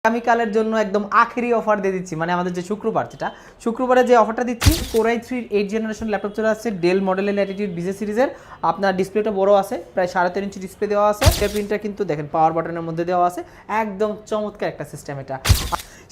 আগামীকালের জন্য একদম আখেরি অফার দিয়ে দিচ্ছি, মানে আমাদের যে শুক্রবার, যেটা শুক্রবারে যে অফারটা দিচ্ছি, কোরাই 3 8 জেনারেশন ল্যাপটপ চলে আসছে ডেল মডেলের ল্যাটিটিউড বিজে সিরিজের। আপনার ডিসপ্লেটা বড় আছে, প্রায় 3.5 ইঞ্চি ডিসপ্লে দেওয়া আছে। প্রিন্টটা কিন্তু দেখেন পাওয়ার বাটনের মধ্যে দেওয়া আছে, একদম চমৎকার একটা সিস্টেম এটা।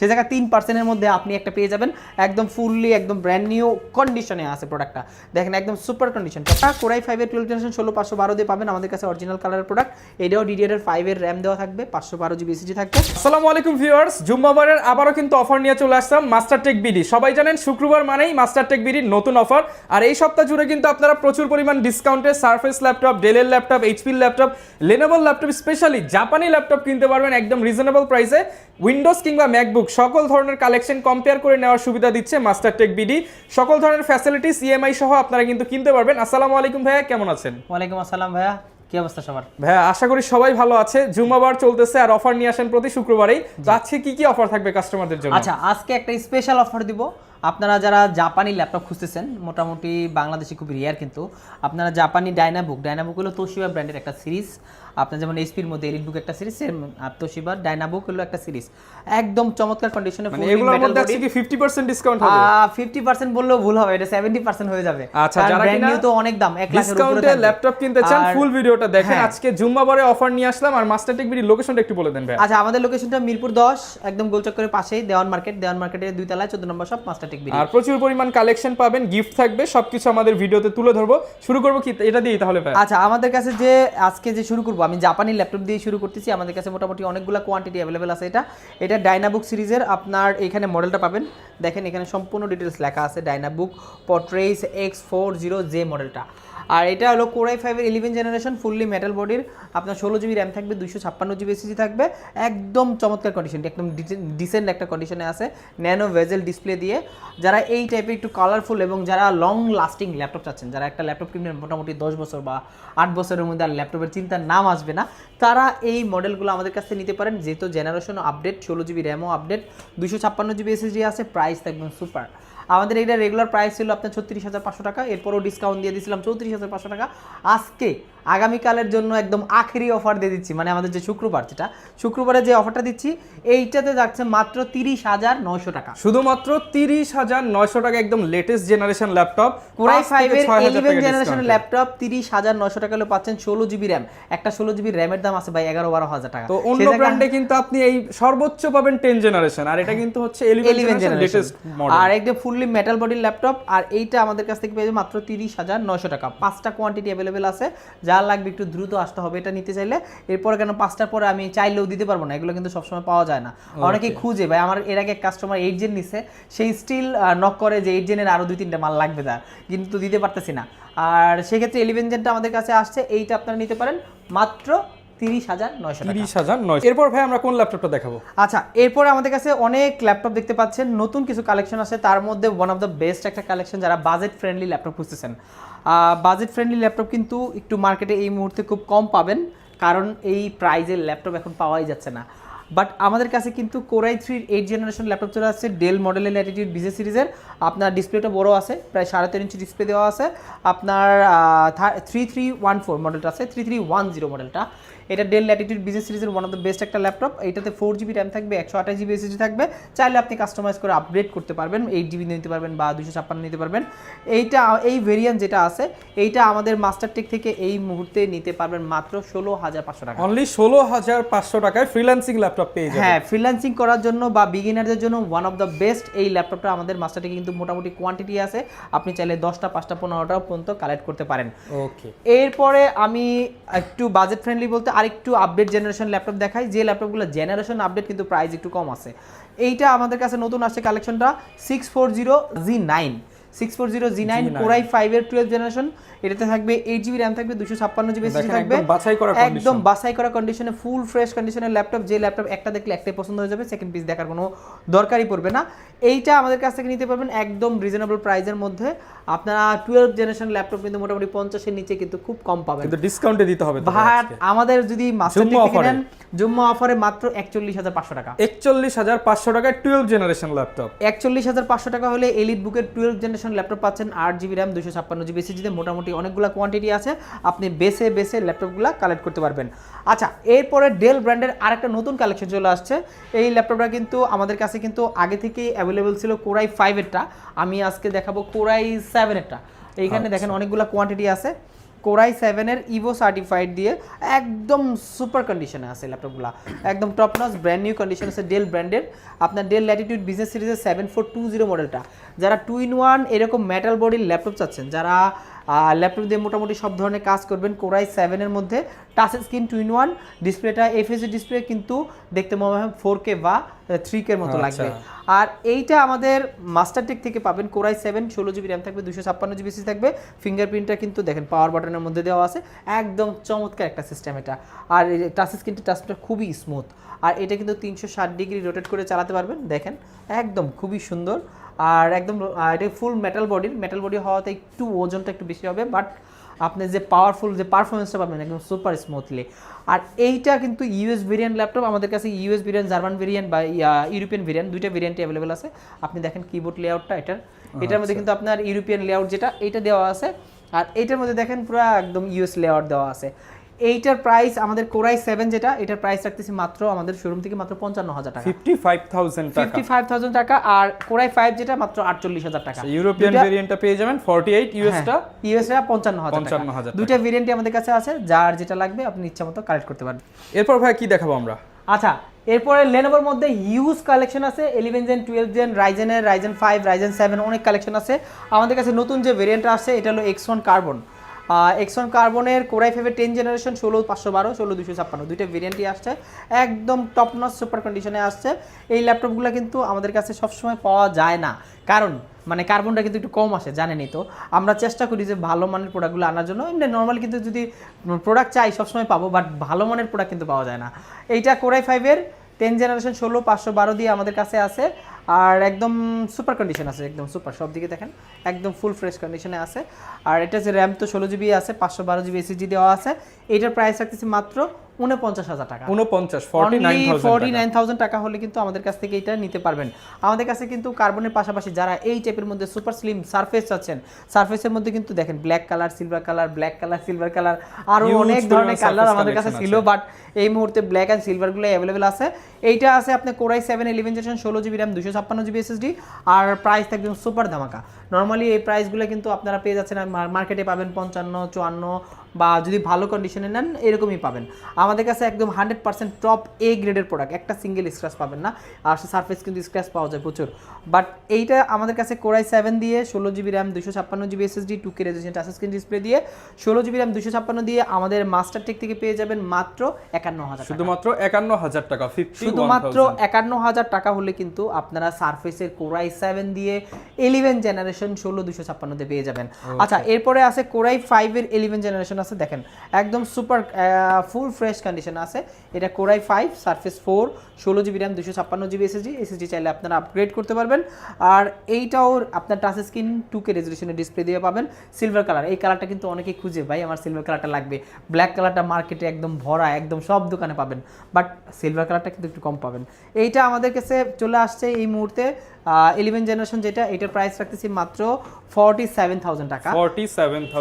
সে জায়গায় 3%-এর মধ্যে আপনি একটা পেয়ে যাবেন একদম ফুললি একদম ব্র্যান্ড নিউ কন্ডিশনে আছে প্রোডাক্টটা। দেখেন একদম সুপার কন্ডিশন। কোরাই 5 এর 12 জেনারেশন 16512 দিয়ে পাবেন আমাদের কাছে অরিজিনাল কালারের প্রোডাক্ট। এটাও DDR5 এর র্যাম দেওয়া থাকবে, 512 জিবি এসএসডি থাকবে। আসসালামু আলাইকুম ভিউয়ার্স, জুম্মাবারের আবারও কিন্তু অফার নিয়ে চলে আসলাম মাস্টারটেক বিডি। সবাই জানেন শুক্রবার মানেই মাস্টারটেক বিডির নতুন অফার, আর এই সপ্তাহ জুড়ে কিন্তু আপনারা প্রচুর পরিমাণ ডিসকাউন্টে সারফেস ল্যাপটপ, ডেলের ল্যাপটপ, এইচপির ল্যাপটপ, লেনোভোর ল্যাপটপ, স্পেশালি জাপানি ল্যাপটপ কিনতে পারবেন একদম রিজনেবল প্রাইসে। উইন্ডোজ কিংবা ম্যাকবুক সকল ধরনের কালেকশন কম্পেয়ার করে নেওয়ার সুবিধা দিচ্ছে মাস্টারটেক বিডি। সকল ধরনের ফ্যাসিলিটিস ইএমআই সহ আপনারা কিন্তু কিনতে পারবেন। আসসালামু আলাইকুম ভাইয়া, কেমন আছেন? ওয়ালাইকুম আসসালাম ভাইয়া, কি অবস্থা সবার? ভাইয়া আশা করি সবাই ভালো আছে। জুম্মাবার চলতেছে আর অফার নিয়ে আসেন প্রতি শুক্রবারেই। তো আজকে কি অফার থাকবে কাস্টমারদের জন্য? আচ্ছা, আজকে একটা স্পেশাল অফার দিব। আপনারা যারা জাপানি ল্যাপটপ খুঁজতেছেন, মোটামুটি বাংলাদেশে খুব রেয়ার, কিন্তু আপনারা জাপানি ডায়নাবুক হলো তোশিবা ব্র্যান্ডের একটা সিরিজ। আপনার যেমন এইচপির মধ্যে এলিট বুক একটা সিরিজ, সেম তোশিবা ডায়নাবুক হলো একটা সিরিজ, একদম চমৎকার কন্ডিশনে। মানে এগুলোর মধ্যে আছে কি 50% ডিসকাউন্ট হবে? 50% বললেও ভুল হবে, এটা 70% হয়ে যাবে। আচ্ছা, যারা ব্র্যান্ড নিউ তো অনেক দাম, 1 লাখের উপরে ডিসকাউন্টে ল্যাপটপ কিনতে চান, ফুল ভিডিওটা দেখেন। হ্যাঁ। আজকে জুম্মাবারে অফার নিয়ে আসলাম। আর মাস্টারটেক বিডি লোকেশনটা একটু বলে দেন ভাই। আচ্ছা, আমাদের লোকেশনটা মিরপুর 10, একদম গোলচক্করের পাশেই দেওয়ান মার্কেটের 2 তলায় 14 নম্বর শপ মাস্টারটেক বিডি। আর প্রচুর পরিমাণ কালেকশন পাবেন, গিফট থাকবে, সবকিছু আমাদের ভিডিওতে তুলে ধরবো। শুরু করব কি এটা দিয়েই তাহলে ভাই? আচ্ছা, আমাদের কাছে যে আজকে যে শুরু করব, আমি জাপানি ল্যাপটপ দিয়ে শুরু করতেছি। আমাদের কাছে মোটামুটি অনেকগুলো কোয়ান্টিটি অ্যাভেলেবেল আছে। এটা ডায়নাবুক সিরিজের। আপনার এখানে মডেলটা পাবেন, দেখেন এখানে সম্পূর্ণ ডিটেলস লেখা আছে, ডায়নাবুক পট্রেইস X40J মডেলটা। আর এটা হলো কোরাই 5 এর 11 জেনারেশন, ফুললি মেটাল বডির। আপনার 16 জিবি র্যাম থাকবে, 256 জিবি এসএসডি থাকবে, একদম চমৎকার কন্ডিশন, একদম ডিসেন্ট একটা কন্ডিশনে আছে, ন্যানো ভেজেল ডিসপ্লে দিয়ে। যারা এই টাইপের একটু কালারফুল এবং যারা লং লাস্টিং ল্যাপটপ চাচ্ছেন, যারা একটা ল্যাপটপ কিনবেন মোটামুটি 10 বছর বা 8 বছরের মধ্যে আর ল্যাপটপের চিন্তার নাম আসবে না, তারা এই মডেলগুলো আমাদের কাছ থেকে নিতে পারেন। যেহেতু জেনারেশন আপডেট, 16 জিবি র্যামও আপডেট, 256 জিবি এসএসডি আছে, প্রাইস একদম সুপার। আমাদের এটা রেগুলার প্রাইস ছিল আপনার 36,500 টাকা, এরপরও ডিসকাউন্ট দিয়ে দিয়েছিলাম 34,500 টাকা। আজকে আগামীকালের জন্য একদম আখেরি অফার দিয়ে দিচ্ছি, মানে আমাদের যে শুক্রবার, যেটা শুক্রবারে যে অফারটা দিচ্ছি, এইটাতে যাচ্ছে মাত্র 30,900 টাকা। শুধুমাত্র 30,900 টাকা, একদম লেটেস্ট জেনারেশন ল্যাপটপ। কোরাই 5 এর 11 জেনারেশন ল্যাপটপ 30,900 টাকা হলে পাচ্ছেন 16 জিবি র্যাম। একটা 16 জিবি র্যামের দাম আছে ভাই 11-12,000 টাকা। তো অন্য ব্র্যান্ডে কিন্তু আপনি এই সর্বোচ্চ পাবেন 10 জেনারেশন, আর এটা কিন্তু হচ্ছে 11 জেনারেশন লেটেস্ট মডেল। আর একটা ফুললি মেটাল বডির ল্যাপটপ, আর এইটা আমাদের কাছ থেকে পেয়ে মাত্র 30,900 টাকা। 5টা কোয়ান্টিটি অ্যাভেলেবেল আছে, যা লাগবে একটু দ্রুত আসতে হবে এটা নিতে চাইলে। এরপরে কেন 5টার পরে আমি চাইলেও দিতে পারবো না, এগুলো কিন্তু সবসময় পাওয়া যায় না। অনেকেই খুঁজে ভাই, আমার এর আগে কাস্টমার 8 জেন নিচ্ছে, সেই স্টিল নক করে যে 8 জেনের আরো 2-3টা মাল লাগবে, তার কিন্তু দিতে পারতেছি না। আর সেক্ষেত্রে 11 জেনটা আমাদের কাছে আসছে, এইটা আপনারা নিতে পারেন মাত্র 30,900 টাকা। 30,900। এরপর ভাই আমরা কোন ল্যাপটপটা দেখাবো? আচ্ছা, এরপরে আমাদের কাছে অনেক ল্যাপটপ দেখতে পাচ্ছেন, নতুন কিছু কালেকশন আছে, তার মধ্যে ওয়ান অফ দ্য বেস্ট একটা কালেকশন। যারা বাজেট ফ্রেন্ডলি ল্যাপটপ খুঁজতেছেন, বাজেট ফ্রেন্ডলি ল্যাপটপ কিন্তু একটু মার্কেটে এই মুহূর্তে খুব কম পাবেন, কারণ এই প্রাইজের ল্যাপটপ এখন পাওয়াই যাচ্ছে না। বাট আমাদের কাছে কিন্তু কোরাই 3 8 জেনারেশন ল্যাপটপ চলে আসছে ডেল মডেলের ল্যাটিটিউড বিজে সিরিজের। আপনার ডিসপ্লেটা বড় আছে, প্রায় 3.5 ইঞ্চি ডিসপ্লে দেওয়া আছে। আপনার 3314 মডেলটা আছে, 3310 মডেলটা। এটা ডেল ল্যাটিটিউড বিজে সিরিজের ওয়ান অফ দ্য বেস্ট একটা ল্যাপটপ। এইটাতে 4 জিবি র্যাম থাকবে, 128 জিবি এসএসডি থাকবে। চাইলে আপনি কাস্টমাইজ করে আপগ্রেড করতে পারবেন, 8 জিবি নিতে পারবেন বা 256 নিতে পারবেন। এই ভেরিয়েন্ট যেটা আছে, এইটা আমাদের মাস্টারটেক থেকে এই মুহূর্তে নিতে পারবেন মাত্র 16,500 টাকা। অনলি 16,500 টাকায় ফ্রিল্যান্সিং ল্যাপটপ পেয়ে যাবেন। হ্যাঁ, ফ্রিল্যান্সিং করার জন্য বা বিগিনারদের জন্য ওয়ান অফ দ্য বেস্ট এই ল্যাপটপটা আমাদের মাস্টারটেকে কিন্তু মোটামুটি কোয়ান্টিটি আছে, আপনি চাইলে 10টা 5টা 15টাও পর্যন্ত কালেক্ট করতে পারেন। ওকে, এরপরে আমি একটু বাজেট ফ্রেন্ডলি বলতে আরেকটু আপডেট জেনারেশন ল্যাপটপ দেখাই, যে ল্যাপটপগুলো জেনারেশন আপডেট কিন্তু প্রাইস একটু কম আছে। এইটা আমাদের কাছে নতুন আসছে কালেকশনটা 640Z9 640Z9 কোরাই 5 এর 12 জেনারেশন। এটাতে থাকবে 8 জিবি র্যাম থাকবে, 256 জিবি এসএসডি থাকবে, একদম বাছাই করা কন্ডিশনে, ফুল ফ্রেশ কন্ডিশনের ল্যাপটপ। যে ল্যাপটপ একটা দেখলে একটাই পছন্দ হয়ে যাবে, সেকেন্ড পিস দেখার কোনো দরকারই পড়বে না। এইটা আমাদের কাছ থেকে নিতে পারবেন একদম রিজনেবল প্রাইসের মধ্যে। আপনারা 12 জেনারেশন ল্যাপটপ কিন্তু মোটামুটি 50 এর নিচে কিন্তু খুব কম পাবেন, কিন্তু ডিসকাউন্টে দিতে হবে। বাট আমাদের যদি মাস্টারটেক থেকে নেন জুম্মা অফারে মাত্র 41,500 টাকা। 41,500 টাকায় 12 জেনারেশন ল্যাপটপ। 41,500 টাকা হলে এলিট বুকের 12 জেনারেশন ল্যাপটপ পাচ্ছেন, 8 জিবি র্যাম, 256 জিবি এসএসডি তে, মোটামুটি মোটামুটি অনেকগুলো কোয়ান্টিটি আছে, আপনি বেছে বেছে ল্যাপটপগুলো কালেক্ট করতে পারবেন। আচ্ছা, এরপরে ডেল ব্র্যান্ডের আরেকটা নতুন কালেকশন চলে আসছে। এই ল্যাপটপটা কিন্তু আমাদের কাছে কিন্তু আগে থেকেই অ্যাভেলেবেল ছিল কোরাই 5-এরটা, আমি আজকে দেখাবো কোরাই 7-এরটা। এইখানে দেখেন অনেকগুলো কোয়ান্টিটি আছে। কোরাই 7-এর ইভো সার্টিফাইড দিয়ে একদম সুপার কন্ডিশনে আছে ল্যাপটপগুলো, একদম top notch brand new condition আছে ডেল ব্র্যান্ডের। আপনার ডেল ল্যাটিটিউড বিজনেস সিরিজের 7420 মডেলটা, যারা 2-in-1 এরকম মেটাল বডির ল্যাপটপ চাচ্ছেন, যারা ল্যাপটপ দিয়ে মোটামুটি সব ধরনের কাজ করবেন, কোরাই 7-এর মধ্যে টাচ স্ক্রিন 2-in-1 ডিসপ্লেটা এফএসডি ডিসপ্লে, কিন্তু দেখতে মনে হয় 4K বা 3K এর মতো লাগবে। আর এইটা আমাদের মাস্টারটেক থেকে পাবেন কোরাই 7, 16GB র্যাম থাকবে, 256GB SSD থাকবে। ফিঙ্গারপ্রিন্টটা কিন্তু দেখেন পাওয়ার বাটনের মধ্যে দেওয়া আছে, একদম চমৎকার একটা সিস্টেম এটা। আর টাচ স্ক্রিনটা টাচটা খুবই স্মুথ, আর এটা কিন্তু 360 ডিগ্রি রোটেট করে চালাতে পারবেন, দেখেন একদম খুবই সুন্দর। আর একদম এটা ফুল মেটাল বডি হওয়াতে একটু ওজনটা একটু বেশি হবে, বাট আপনি যে পাওয়ারফুল যে পারফরমেন্সটা পাবেন একদম সুপার স্মুথলি। আর এইটা কিন্তু ইউএস ভেরিয়েন্ট ল্যাপটপ, আমাদের কাছে ইউএস ভেরিয়েন্ট, জার্মান ভেরিয়েন্ট বা ইউরোপিয়ান ভেরিয়েন্ট, দুইটা ভেরিয়েন্টই অ্যাভেলেবেল আছে। আপনি দেখেন কিবোর্ড লেআউটটা এটার মধ্যে কিন্তু আপনার ইউরোপিয়ান লেআউট যেটা এইটা দেওয়া আছে, আর এইটার মধ্যে দেখেন পুরো একদম ইউএস লেআউট দেওয়া আছে। এইটার প্রাইস আমাদের কোরাই 7 যেটা, এটার প্রাইস রাখতেছি মাত্র আমাদের শোরুম থেকে মাত্র 55,000 টাকা, 55,000 টাকা। আর কোরাই 5 যেটা মাত্র 48,000 টাকা। ইউরোপিয়ান ভেরিয়েন্টটা পেয়ে যাবেন 48, ইউএসটা 55,000 টাকা। দুইটা ভেরিয়েন্টই আমাদের কাছে আছে, যার যেটা লাগবে আপনি ইচ্ছামতো কালেক্ট করতে পারেন। এরপর ভাই কি দেখাবো আমরা? আচ্ছা, এরপরে লেনোভোর মধ্যে হিউজ কালেকশন আছে, 11 জেন, 12 জেন, রাইজেন 5, রাইজেন 7, অনেক কালেকশন আছে। আমাদের কাছে নতুন যে ভেরিয়েন্টটা আসছে এটা হলো X1 কার্বন। X1 কার্বনের কোরাই 5-এর 10 জেনারেশন, 16512, 16256, দুইটা ভেরিয়েন্টই আসছে, একদম টপ নচ সুপার কন্ডিশনে আসছে। এই ল্যাপটপগুলো কিন্তু আমাদের কাছে সবসময় পাওয়া যায় না, কারণ মানে কার্বনটা কিন্তু একটু কম আসে, জানেনই তো। আমরা চেষ্টা করি যে ভালো মানের প্রোডাক্টগুলো আনার জন্য, এমনি নর্মাল কিন্তু যদি প্রোডাক্ট চাই সবসময় পাবো, বাট ভালো মানের প্রোডাক্ট কিন্তু পাওয়া যায় না। এইটা কোরাই 5-এর 10 জেনারেশন, 16512 দিয়ে আমাদের কাছে আছে, আর একদম সুপার কন্ডিশন আছে, একদম সুপার, সব দিকে দেখেন একদম ফুল ফ্রেশ কন্ডিশনে আছে। আর এটা যে র্যাম তো 16GB আছে, 512GB SSD দেওয়া আছে। এইটার প্রাইস রাখতেছি মাত্র 49,000 টাকা, 49,000 টাকা হলে কিন্তু আমাদের কাছ থেকে এটা নিতে পারবেন। আমাদের কাছে কিন্তু কার্বনের পাশাপাশি যারা এই টাইপের মধ্যে সুপার স্লিম সারফেস আছেন, সারফেসের মধ্যে কিন্তু দেখেন black colour, silver colour, black colour, silver colour, আরও অনেক ধরনের কালার আমাদের কাছে ছিল, বাট এই মুহূর্তে ব্ল্যাক অ্যান্ড সিলভারগুলো অ্যাভেলেবেল আছে। এইটা আছে আপনার core i 7 11 generation, 16GB RAM, 256GB SSD, আর প্রাইস একদম সুপার ধামাকা। নর্মালি এই প্রাইসগুলো কিন্তু আপনারা পেয়ে যাচ্ছেন মার্কেটে পাবেন 55, 54, বা যদি ভালো কন্ডিশনে নেন এরকমই পাবেন। আমাদের কাছে একদম 100% টপ এ গ্রেডের প্রোডাক্ট, একটা সিঙ্গেল স্ক্র্যাচ পাবেন না। আর সারফেস কিন্তু স্ক্র্যাচ পাওয়া যায় প্রচুর, বাট এইটা আমাদের কাছে কোরাই 7 দিয়ে 16GB RAM, 256GB SSD, 2K resolution touch screen display দিয়ে 16GB র্যাম, 256 দিয়ে আমাদের মাস্টারটেক থেকে পেয়ে যাবেন মাত্র 51,000 টাকা, শুধুমাত্র 51,000 টাকা, শুধুমাত্র 51,000 টাকা হলে কিন্তু আপনারা সারফেসের কোরাই 7 দিয়ে 11 জেনারেশন 16256 তে পেয়ে যাবেন। আচ্ছা, এরপরে আছে কোরাই 5-এর 11 জেনারেশন আছে, দেখেন একদম সুপার ফুল ফ্রেশ কন্ডিশন আছে। এটা core i 5 surface 4, 16GB RAM, 256GB SSD চাইলে আপনারা আপগ্রেড করতে পারবেন। আর এইটাও আপনার টাচ স্ক্রিন 2K রেজোলিউশনের ডিসপ্লে দিয়ে পাবেন, সিলভার কালার। এই কালারটা কিন্তু অনেকেই খুঁজে, ভাই আমার সিলভার কালারটা লাগবে। ব্ল্যাক কালারটা মার্কেটে একদম ভরা, একদম সব দোকানে পাবেন, বাট সিলভার কালারটা কিন্তু একটু কম পাবেন। এইটা আমাদের কাছে চলে আসছে এই মুহূর্তে 11 জেনারেশন যেটা, এটার প্রাইস রাখতেছি মাত্র 47,000 টাকা,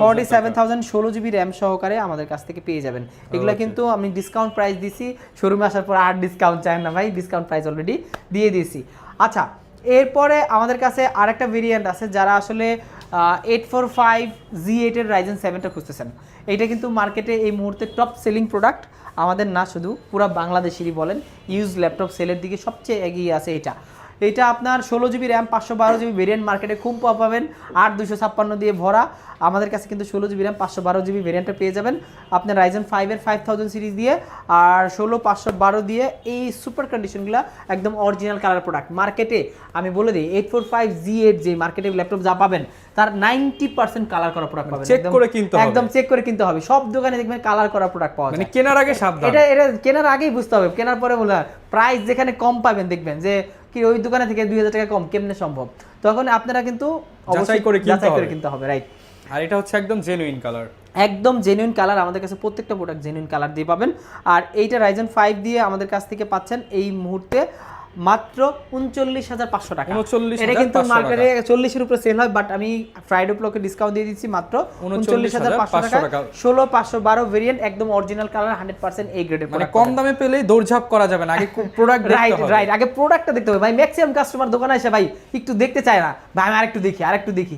47,000, 16GB র্যাম সহকারে আমাদের কাছ থেকে পেয়ে যাবেন। এগুলো কিন্তু আমি ডিসকাউন্ট প্রাইস দিছি, শোরুমে আসার পর আর ডিসকাউন্ট চাই না ভাই, ডিসকাউন্ট প্রাইস অলরেডি দিয়ে দিয়েছি। আচ্ছা, এরপরে আমাদের কাছে আরেকটা ভেরিয়েন্ট আছে, যারা আসলে 845G8 এর রাইজেন 7টা খুঁজতেছেন। এইটা কিন্তু মার্কেটে এই মুহূর্তে টপ সেলিং প্রোডাক্ট, আমাদের না শুধু পুরা বাংলাদেশেরই বলেন, ইউজ ল্যাপটপ সেলের দিকে সবচেয়ে এগিয়ে আছে এটা আপনার 16GB র্যাম, 512GB ভেরিয়েন্ট মার্কেটে খুব পাবেন, 8 256 দিয়ে ভরা। আমাদের কাছে কিন্তু 16GB র্যাম, 512GB ভেরিয়েন্টটা পেয়ে যাবেন আপনার রাইজেন 5-এর 5000 সিরিজ দিয়ে, আর 16512 দিয়ে। এই সুপার কন্ডিশনগুলো একদম অরিজিনাল কালার প্রোডাক্ট। মার্কেটে আমি বলে দিই 845G8 যে মার্কেটে ল্যাপটপ যা পাবেন তার 90% কালার করা প্রোডাক্ট পাবেন, একদম চেক করে কিনতে হবে। সব দোকানে দেখবেন কালার করা প্রোডাক্ট পাওয়া যায়, মানে কেনার আগে সাবধান। এটা কেনার আগেই বুঝতে হবে, কেনার পরে বলে প্রাইস যেখানে কম পাবেন দেখবেন যে কি ওই দোকানে থেকে 2000 টাকা কম কেমনে সম্ভব, তখন আপনারা কিন্তু যাচাই করে কিনতে হবে, রাইট। আর এটা হচ্ছে একদম জেনুইন কালার, একদম জেনুইন কালার। আমাদের কাছে প্রত্যেকটা প্রোডাক্ট জেনুইন কালার দিয়ে পাবেন। আর এইটা রাইজেন 5 দিয়ে আমাদের কাছ থেকে পাচ্ছেন এই মুহূর্তে মাত্র 39,500 টাকা। 39,500 এটা কিন্তু মার্কেটে 40 এর উপরে সেল হয়, বাট আমি ফ্রাইডে ব্লকে ডিসকাউন্ট দিয়ে দিচ্ছি মাত্র 39,500 টাকা। 16,512 ভেরিয়েন্ট, একদম অরিজিনাল কালার, 100% এই গ্রেডের। মানে কম দামে পেলেই দৌড়ঝাঁপ করা যাবে না, আগে প্রোডাক্ট দেখতে হবে। রাইট, আগে প্রোডাক্টটা দেখতে হবে ভাই। ম্যাক্সিমাম কাস্টমার দোকানে এসে ভাই একটু দেখতে চায় না, ভাই আমি আরেকটু দেখি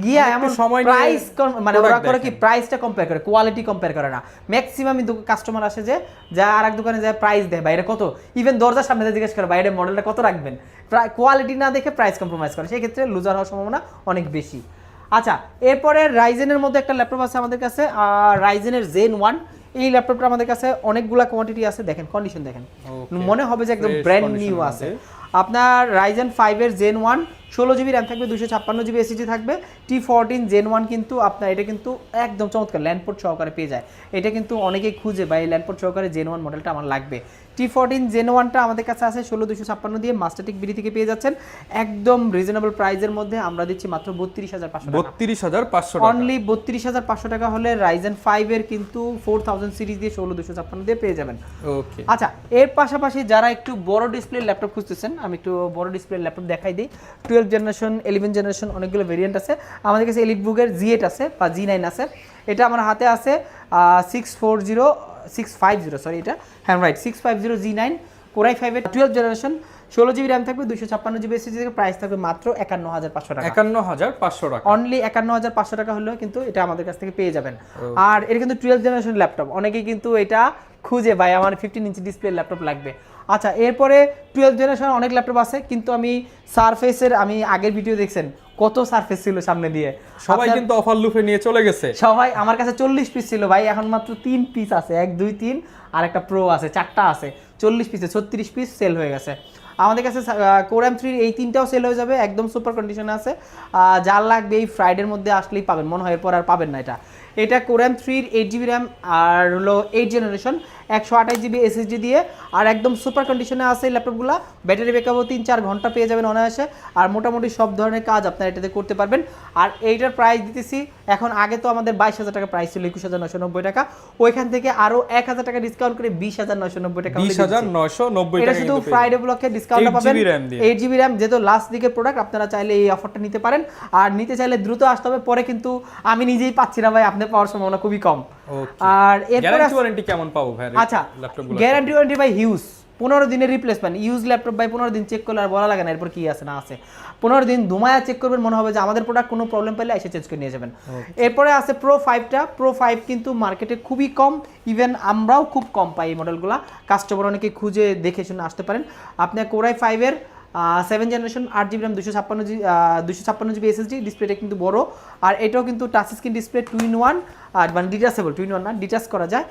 গিয়া এমন প্রাইস, মানে ওরা করে কি প্রাইসটা কম্পেয়ার করে, কোয়ালিটি কম্পেয়ার করে না। ম্যাক্সিমাম কাস্টমার আসে যে যা আরেক দোকানে যায় প্রাইস দেয়, বাইরে কত, ইভেন দরজার সামনে জিজ্ঞেস করে বাইরে মডেলটা কত রাখবেন, কোয়ালিটি না দেখে প্রাইস কম্প্রোমাইজ করে, সেই ক্ষেত্রে লুজার হওয়ার সম্ভাবনা অনেক বেশি। আচ্ছা, এরপরে রাইজেনের মধ্যে একটা ল্যাপটপ আছে আমাদের কাছে, রাইজেনের জেন 1। এই ল্যাপটপটা আমাদের কাছে অনেকগুলা কোয়ান্টিটি আছে, দেখেন কন্ডিশন দেখেন, মনে হবে যে একদম ব্র্যান্ড নিউ আছে। আপনার রাইজেন 5 এর জেন 1, 16GB র্যাম থাকবে, 256GB এসএসডি থাকবে। T14 জেন 1 কিন্তু আপনার এটা কিন্তু একদম চমৎকার ল্যান্ডপোর্ট সহকারে পেয়ে যায়। এটা কিন্তু অনেকেই খুঁজে ভাই ল্যান্ডপোর্ট সহকারে জেন 1 মডেলটা আমার লাগবে। T14 জেন 1টা আমাদের কাছে আছে 16,256 দিয়ে মাস্টারটেক বিডি থেকে পেয়ে যাচ্ছেন একদম রিজনেবল প্রাইসের মধ্যে। আমরা দিচ্ছি মাত্র 32,500 টাকা। 32,500 টাকা, অনলি 32,500 টাকা হলে রাইজেন 5 এর কিন্তু 4000 সিরিজ দিয়ে 16,256 দিয়ে পেয়ে যাবেন। ওকে। আচ্ছা, এর পাশাপাশি যারা একটু বড় ডিসপ্লে ল্যাপটপ খুঁজতেছেন, আমি একটু বড় ডিসপ্লে ল্যাপটপ দেখাই দিই। 12 জেনারেশন, 11 জেনারেশন অনেকগুলো ভেরিয়েন্ট আছে আমাদের কাছে। এলিটবুকের G8 আছে বা G9 আছে। এটা আমার হাতে আছে 650, সরি এটা হ্যাঁ রাইট 650 G9 কোরাই 5 এর 12 জেনারেশন, 16GB র্যাম থাকবে, 256GB এসএসডি থেকে প্রাইস থাকবে মাত্র 51,500 টাকা। 51,500 টাকা, অনলি 51,500 টাকা হলেও কিন্তু এটা আমাদের কাছ থেকে পেয়ে যাবেন। আর এটা কিন্তু 12 জেনারেশন ল্যাপটপ, অনেকেই কিন্তু এটা খুঁজে ভাই আমার 15 ইঞ্চি ডিসপ্লে ল্যাপটপ লাগবে। আচ্ছা, এরপরে 12 জেনারেশন অনেক ল্যাপটপ আছে, কিন্তু আমি সারফেসের, আমি আগের ভিডিও দেখছেন কত সারফেস ছিল সামনে দিয়ে, সবাই কিন্তু অফার লুফে নিয়ে চলে গেছে। সবাই, আমার কাছে 40 পিস ছিল ভাই, এখন মাত্র 3 পিস আছে, 1 2 3 আর একটা প্রো আছে, 4টা আছে। 40 পিসে 36 পিস সেল হয়ে গেছে। আমাদের কাছে কোর M3 এই 3টাও সেল হয়ে যাবে, একদম সুপার কন্ডিশনে আছে। যার লাগবে এই ফ্রাইডের মধ্যে আসলেই পাবেন, মনে হয় এরপর আর পাবেন না। এটা কোর M3 8GB র্যাম আর হলো 8 জেনারেশন, 128GB এসএসডি দিয়ে, আর একদম সুপার কন্ডিশনে আছে এই ল্যাপটপগুলো। ব্যাটারি ব্যাকআপও 3-4 ঘন্টা পেয়ে যাবেন অনায়াসে, আর মোটামুটি সব ধরনের কাজ আপনারা এটাতে করতে পারবেন। আর এইটার প্রাইস দিতেছি এখন, আগে তো আমাদের 22,000 টাকা প্রাইস ছিল, 21,990 টাকা, ওইখান থেকে আরও 1,000 টাকা ডিসকাউন্ট করে 20,990 টাকা। 20,990 টাকা, এটা শুধু ফ্রাইডে ব্লকে ডিসকাউন্ট পাবেন। 8GB র্যাম যেহেতু লাস্ট দিকের প্রোডাক্ট, আপনারা চাইলে এই অফারটা নিতে পারেন। আর নিতে চাইলে দ্রুত আসতে হবে, পরে কিন্তু আমি নিজেই পাচ্ছি না ভাই, আপনার পাওয়ার সম্ভাবনা খুবই কম। আর এরপর গ্যারান্টি ওয়ারেন্টি কেমন পাবো ভাই? আচ্ছা, গ্যারান্টি ওয়ারেন্টি ভাই হিউজ, 15 দিনের রিপ্লেসমেন্ট। ইউজ ল্যাপটপ ভাই 15 দিন চেক করলে আর বলা লাগে না এরপর কি আছে না আছে। 15 দিন ধুমায়া চেক করবেন, মনে হবে যে আমাদের প্রোডাক্ট কোনো প্রবলেম পেলে এসে চেঞ্জ করে নিয়ে যাবেন। এরপরে আছে প্রো 5টা। প্রো 5 কিন্তু মার্কেটে খুবই কম, ইভেন আমরাও খুব কম পাই এই মডেলগুলো। কাস্টমার অনেকে খুঁজে দেখে শুনে আসতে পারেন। আপনি কোরাই 5 এর 7 generation, 8GB RAM, 256GB SSD, ডিসপ্লেটা কিন্তু বড়। আর এটাও কিন্তু টাচ স্ক্রিন ডিসপ্লে 2-in-1, আর মানে ডিটাচেবল, 2-in-1 না, ডিটাচ করা যায়।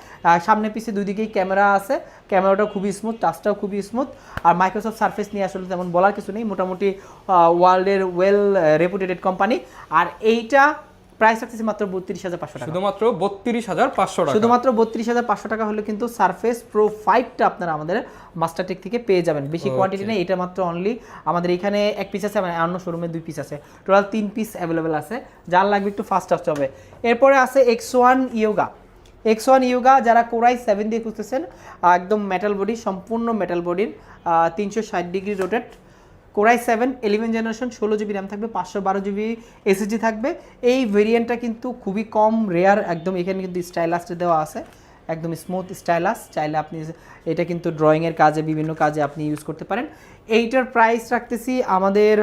সামনে পিছে দুই দিকেই ক্যামেরা আছে, ক্যামেরাটাও খুবই স্মুথ, টাচটাও খুবই স্মুথ। আর মাইক্রোসফট সারফেস নিয়ে আসলে তেমন বলার কিছু নেই, মোটামুটি ওয়ার্ল্ডের ওয়েল রেপুটেটেড কোম্পানি। আর এইটা প্রাইস রাখতেছি মাত্র 32,500 টাকা, শুধুমাত্র 32,500 টাকা। শুধুমাত্র 32,500 টাকা হলে কিন্তু সারফেস প্রো 5টা আপনারা আমাদের মাস্টারটেক থেকে পেয়ে যাবেন। বেশি কোয়ান্টিটি নেই, এটা মাত্র অনলি আমাদের এখানে 1 পিস আছে, মানে অন্য শোরুমে 2 পিস আছে, টোটাল 3 পিস অ্যাভেলেবেল আছে। যার লাগবে একটু ফাস্ট আসতে হবে। এরপরে আছে X1 ইয়োগা। X1 ইয়োগা যারা কোরাই 7 দিয়ে খুঁজতেছেন, একদম মেটাল বডি, সম্পূর্ণ মেটাল বডির, 360 degree rotate, core i 7 11 generation, 16GB RAM থাকবে, 512GB এসএসডি থাকবে। এই ভেরিয়েন্টটা কিন্তু খুবই কম রেয়ার একদম। এখানে কিন্তু স্টাইলাসটা দেওয়া আছে, একদম স্মুথ স্টাইলাস, চাইলে আপনি এটা কিন্তু ড্রয়িংয়ের কাজে, বিভিন্ন কাজে আপনি ইউজ করতে পারেন। এইটার প্রাইস রাখতেছি আমাদের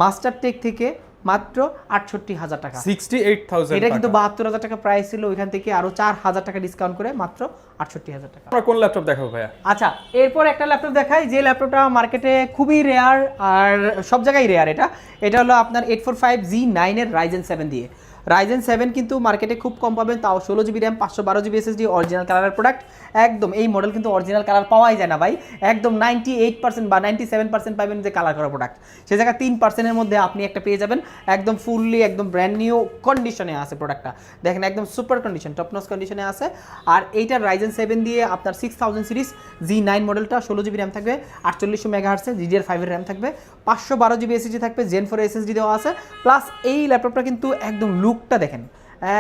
মাস্টারটেক থেকে মাত্র 68,000 টাকা, 68,000 এটা কিন্তু 72,000 টাকা প্রাইস ছিল, ওইখান থেকে আরো 4,000 টাকা ডিসকাউন্ট করে মাত্র 68,000 টাকা। আমরা কোন ল্যাপটপ দেখাবো ভাইয়া? আচ্ছা, এরপর একটা ল্যাপটপ দেখাই, যে ল্যাপটপটা মার্কেটে খুবই রেয়ার আর সব জায়গায় রেয়ার। এটা হলো আপনার 845 G9 এর রাইজেন 7 দিয়ে। রাইজেন 7 কিন্তু মার্কেটে খুব কম পাবেন, তাও 16GB RAM, 512GB SSD, original কালারের প্রোডাক্ট। একদম এই মডেল কিন্তু অরিজিনাল কালার পাওয়াই যায় না ভাই, একদম 98% বা 97% পাবেন যে কালার করা প্রোডাক্ট, সে জায়গায় 3%-এর মধ্যে আপনি একটা পেয়ে যাবেন একদম ফুললি, একদম ব্র্যান্ড নিউ কন্ডিশনে আছে প্রোডাক্টটা। দেখেন একদম সুপার কন্ডিশন, টপ নচ কন্ডিশনে আছে। আর এইটার রাইজেন 7 দিয়ে আপনার 6000 সিরিজ G9 মডেলটা, 16GB র্যাম থাকবে, 4800 মেগাহার্টজ DDR5 এর র্যাম থাকবে, 512GB এসএসডি থাকবে, Gen 4 এসএসডি দেওয়া আছে। প্লাস এই ল্যাপটপটা কিন্তু একদম লুকটা দেখেন,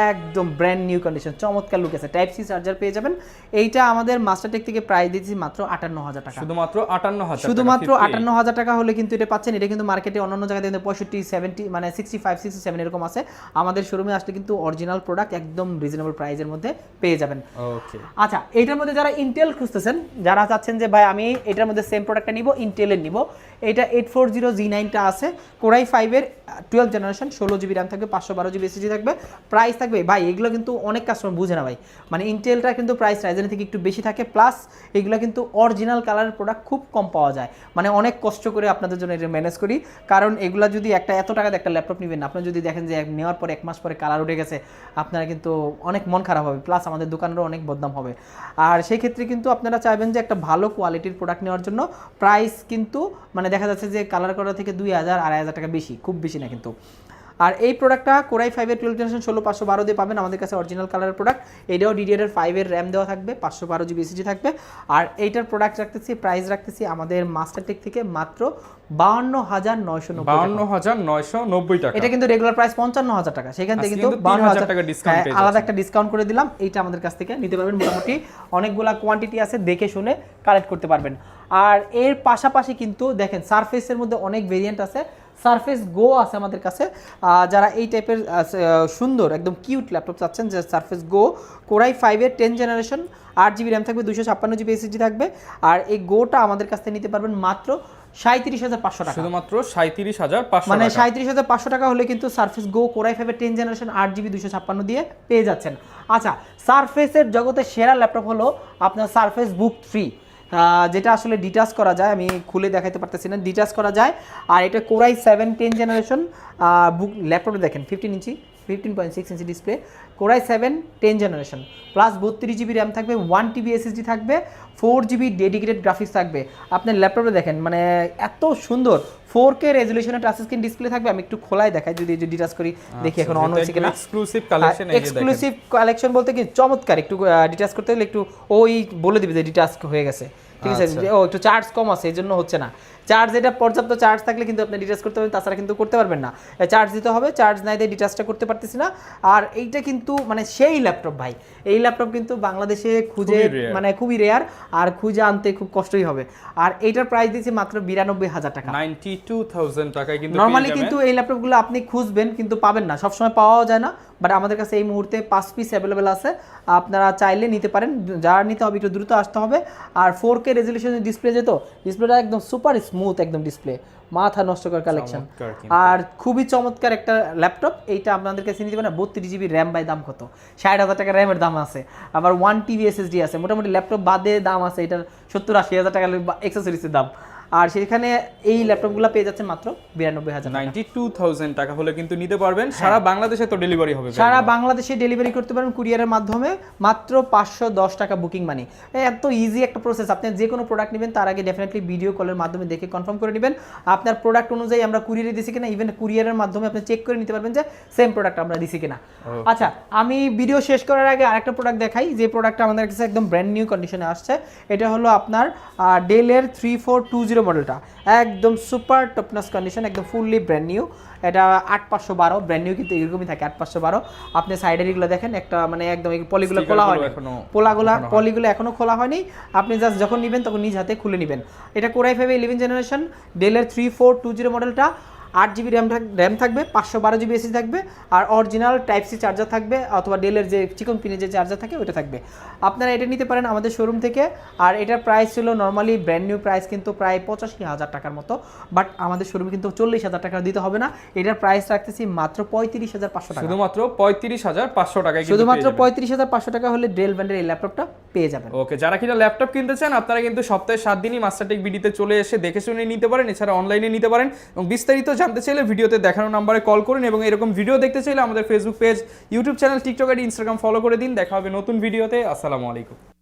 একদম ব্র্যান্ড নিউ কন্ডিশন, চমৎকার লুক আছে। টাইপ সি চার্জার পেয়ে যাবেন। এইটা আমাদের মাস্টারটেক থেকে প্রাইস দিচ্ছি মাত্র 58,000 টাকা, শুধুমাত্র 58,000, শুধুমাত্র 58,000 টাকা হলে কিন্তু এটা পাচ্ছেন। এটা কিন্তু মার্কেটে অন্যান্য জায়গায় 65, 70 মানে 65, 67 এরকম আছে। আমাদের শোরুমে আসলে কিন্তু অরিজিনাল প্রোডাক্ট একদম রিজনেবল প্রাইসের মধ্যে পেয়ে যাবেন। ওকে, আচ্ছা, এইটার মধ্যে যারা ইন্টেল খুঁজতেছেন, যারা চাচ্ছেন যে ভাই আমি এটার মধ্যে সেম প্রোডাক্টটা নিব, ইন্টেলের নিব, এটা 840G9টা আছে, কোরাই 5-এর 12 জেনারেশন, 16GB র্যাম থাকবে, 512GB SSD থাকবে। প্রাইস থাকবে ভাই, এগুলো কিন্তু অনেক কাস্টমার বুঝে না ভাই, মানে ইন্টেলটা কিন্তু প্রাইস রাইজেন থেকে একটু বেশি থাকে, প্লাস এগুলো কিন্তু অরিজিনাল কালারের প্রোডাক্ট খুব কম পাওয়া যায়। মানে অনেক কষ্ট করে আপনাদের জন্য এটা ম্যানেজ করি, কারণ এগুলা যদি এত টাকাতে একটা ল্যাপটপ নেবেন, আপনারা যদি দেখেন যে নেওয়ার পরে 1 মাস পরে কালার উঠে গেছে, আপনারা কিন্তু অনেক মন খারাপ হবে, প্লাস আমাদের দোকানেরও অনেক বদনাম হবে। আর সেই ক্ষেত্রে কিন্তু আপনারা চাইবেন যে একটা ভালো কোয়ালিটির প্রোডাক্ট নেওয়ার জন্য প্রাইস কিন্তু মানে দেখা যাচ্ছে যে কালার করা থেকে 2,000 2,500 টাকা বেশি, খুব বেশি না কিন্তু। আর এই প্রোডাক্টটা কোরাই 5-এর 12 জেনারেশন 16512 দিয়ে পাবেন আমাদের কাছে, অরিজিনাল কালারের প্রোডাক্ট। এটাও DDR5-এর র্যাম দেওয়া থাকবে, 512GB SSD থাকবে। আর এইটার প্রোডাক্ট রাখতেছি, প্রাইস রাখতেছি আমাদের মাস্টারটেক থেকে মাত্র 52,990 টাকা। এটা কিন্তু রেগুলার প্রাইস 55,000 টাকা, সেখান থেকে কিন্তু 52,000 টাকা ডিসকাউন্ট, আলাদা একটা ডিসকাউন্ট করে দিলাম। এইটা আমাদের কাছ থেকে নিতে পারবেন, মোটামুটি অনেকগুলা কোয়ান্টিটি আছে, দেখে শুনে কালেক্ট করতে পারবেন। আর এর পাশাপাশি কিন্তু দেখেন সারফেসের মধ্যে অনেক ভেরিয়েন্ট আছে, সারফেস গো আছে আমাদের কাছে। যারা এই টাইপের সুন্দর একদম কিউট ল্যাপটপ চাচ্ছেন, যে সারফেস গো কোরাই 5-এর 10 জেনারেশন, 8GB র্যাম থাকবে, 256GB SSD থাকবে। আর এই গোটা আমাদের কাছ থেকে নিতে পারবেন মাত্র 37,500 টাকা, শুধুমাত্র 37,500, মানে 37,500 টাকা হলে কিন্তু সারফেস গো কোরাই 5-এর 10 জেনারেশন 8GB 256 দিয়ে পেয়ে যাচ্ছেন। আচ্ছা, সারফেসের জগতে সেরা ল্যাপটপ হলো আপনার সারফেস বুক 3, যেটা আসলে ডিটাচ করা যায়, আমি খুলে দেখাতে পারতেছি না, ডিটাচ করা যায়। আর এটা কোরাই 7 10 জেনারেশন বুক ল্যাপটপে দেখেন 15.6 inch display, core i 7 10 generation, plus 32GB RAM থাকবে, 1TB SSD থাকবে, 4GB ডেডিকেটেড গ্রাফিক্স থাকবে। আপনার ল্যাপটপে দেখেন মানে এত সুন্দর 4K রেজোলিউশনের টাচ স্ক্রিন ডিসপ্লে থাকবে। আমি একটু খোলাই দেখাই, যদি ডিটাচ করি দেখি এখন অন হচ্ছে কিনা। এক্সক্লুসিভ কালেকশন, এক্সক্লুসিভ কালেকশন বলতে কি চমৎকার, একটু ডিটাচ করতে হলে একটু ওই বলে দিবে যে ডিটাচ হয়ে গেছে, ঠিক আছে, ও একটু চার্জ কম আছে এই জন্য হচ্ছে না। চার্জ, এটা পর্যাপ্ত চার্জ থাকলে কিন্তু আপনি ডিটাচ করতে পারবেন, তাছাড়া কিন্তু করতে পারবেন না, চার্জ দিতে হবে, চার্জ নাই দিয়ে ডিটাচটা করতে পারতেছি না। আর এইটা কিন্তু মানে সেই ল্যাপটপ ভাই, এই ল্যাপটপ কিন্তু বাংলাদেশে খুঁজে মানে খুবই রেয়ার, আর খুঁজে আনতে খুব কষ্টই হবে। আর এইটার প্রাইস দিয়েছি মাত্র 92,000 টাকা, 92,000 টাকায় কিন্তু নরমালি কিন্তু এই ল্যাপটপগুলো আপনি খুঁজবেন কিন্তু পাবেন না, সবসময় পাওয়া যায় না, বাট আমাদের কাছে এই মুহূর্তে 5 পিস অ্যাভেলেবেল আছে, আপনারা চাইলে নিতে পারেন। যার নিতে হবে একটু দ্রুত আসতে হবে। আর 4K রেজোলিউশনের ডিসপ্লে যেত, ডিসপ্লেটা একদম সুপার স্মুথ একদম ডিসপ্লে, মাথা নষ্ট করার কালেকশন। আর খুবই চমৎকার একটা ল্যাপটপ, এইটা আপনাদের কাছে নিতে পারেন। 32GB র্যাম বাই দাম কত, 60,000 টাকা র্যামের দাম আছে, আবার 1TB SSD আছে, মোটামুটি ল্যাপটপ বাদে দাম আছে এটার 70-80,000 টাকা এক্সেসরিজের দাম। আর সেখানে এই ল্যাপটপগুলো পেয়ে যাচ্ছে মাত্র 92,000, 92,000 টাকা হলে কিন্তু নিতে পারবেন। সারা বাংলাদেশে তো ডেলিভারি হবে, সারা বাংলাদেশে ডেলিভারি করতে পারেন কুরিয়ারের মাধ্যমে, মাত্র 510 টাকা বুকিং মানি। এত ইজি একটা প্রসেস। আপনি যে কোনো প্রোডাক্ট নেবেন তার আগে ডেফিনেটলি ভিডিও কলের মাধ্যমে দেখে কনফার্ম করে নেবেন আপনার প্রোডাক্ট অনুযায়ী আমরা কুরিয়ারে দিছি কিনা, ইভেন কুরিয়ারের মাধ্যমে আপনি চেক করে নিতে পারবেন যে সেম প্রোডাক্ট আমরা দিছি কিনা। আচ্ছা, আমি ভিডিও শেষ করার আগে আরেকটা প্রোডাক্ট দেখাই, যে প্রোডাক্টটা আমাদের কাছে একদম ব্র্যান্ড নিউ কন্ডিশনে আসছে। এটা হলো আপনার ডেলের 3420 মডেলটা, একদম সুপার টপনস কন্ডিশন, একদম ফুললি ব্র্যান্ড নিউ। এটা 8512 ব্র্যান্ড নিউ, কিন্তু এরকমই থাকে 8512। আপনি সাইডের এগুলো দেখেন, একটা মানে একদম পলিগুলো খোলা হয়নি, পলিগুলো এখনো খোলা হয়নি। আপনি জাস্ট যখন নেবেন তখন নিজ হাতে খুলে নেবেন। এটা কোরাই 5 11 জেনারেশন ডেলের 3420 মডেলটা, 8GB র্যাম থাকবে, 512GB SSD থাকবে, আর অরিজিনাল টাইপ সি চার্জার থাকবে, অথবা ডেলের যে চিকন পিনের যে চার্জার থাকে ওটা থাকবে। আপনারা এটা নিতে পারেন আমাদের শোরুম থেকে। আর এটার প্রাইস ছিল নর্মালি ব্র্যান্ড নিউ প্রাইস কিন্তু প্রায় 85,000 টাকার মতো, বাট আমাদের শোরুমে কিন্তু 40,000 টাকা দিতে হবে না। এটার প্রাইস রাখতেছি মাত্র 35,500 টাকা, শুধুমাত্র 35,500 টাকায়, শুধুমাত্র 35,500 টাকা হলে ডেল ব্র্যান্ডের এই ল্যাপটপটা পেয়ে যাবেন। ওকে, যারা কিনা ল্যাপটপ কিনতে চান আপনারা কিন্তু সপ্তাহে 7 দিনই মাস্টারটেক বিডিতে চলে এসে দেখে শুনে নিতে পারেন, এছাড়া অনলাইনে নিতে পারেন। এবং বিস্তারিত জানতে চাইলে ভিডিওতে দেখানো নাম্বারে কল করুন, এবং এরকম ভিডিও দেখতে চাইলে আমাদের Facebook page, YouTube channel, TikTok ID, Instagram follow করে দিন। দেখা হবে নতুন ভিডিওতে। আসসালামু আলাইকুম।